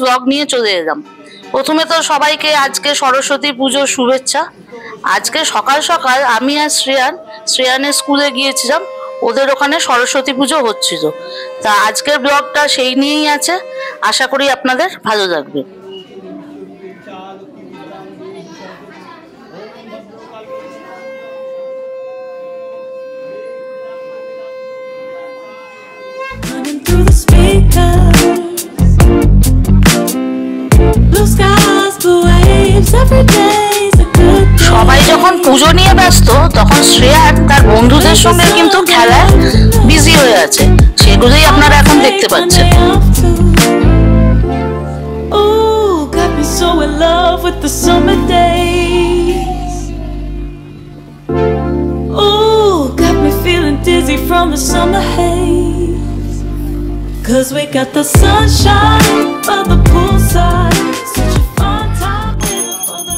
Blog নিয়ে চলে এলাম। প্রথমে তো সবাইকে আজকে সরস্বতী পুজোর শুভেচ্ছা। আজকে সকাল সকাল আমি আর শ্রেয়ানের স্কুলে গিয়েছিলাম, ওদের ওখানে সরস্বতী পুজো হচ্ছিল। তা আজকের ব্লগটা সেই নিয়েই আছে, আশা করি আপনাদের ভালো লাগবে। সবাই যখন পুজো নিয়ে ব্যস্ত, তখন শ্রেয়ান তার বন্ধুদের সঙ্গে কিন্তু খেলায় বিজি হয়ে আছে, সেগুলোই আপনারা এখন দেখতে পাচ্ছেন। Cause we got the sunshine by the poolside. Such a fun time living for the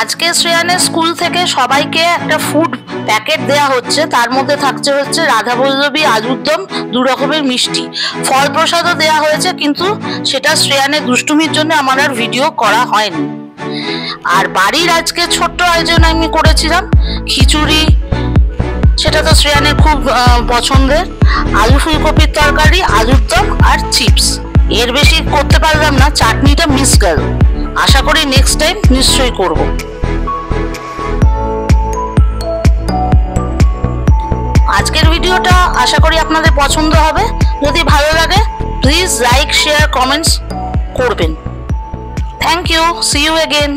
আজকে শ্রেয়ানের স্কুল থেকে সবাইকে একটা ফুড প্যাকেট দেয়া হচ্ছে, তার মধ্যে থাকছে হচ্ছে রাধাবল্লভী, আলুর দম, 2 রকমের মিষ্টি, ফল প্রসাদও দেয়া হয়েছে, কিন্তু সেটা শ্রেয়ানের দুষ্টুমির জন্য আমার আর ভিডিও করা হয়নি। আর বাড়ির আজকে ছোট্ট আয়োজন আমি করেছিলাম, খিচুড়ি, সেটা তো শ্রেয়ানের খুব পছন্দের, আলু ফুলকপির তরকারি, আলুর দম আর চিপস। এর বেশি করতে পারলাম না, চাটনিটা মিস গেল। আশা করি নেক্সট টাইম নিশ্চয়ই করব। আজকের ভিডিওটা আশা করি আপনাদের পছন্দ হবে। যদি ভালো লাগে প্লিজ লাইক, শেয়ার, কমেন্টস করবেন। Thank you, see you again.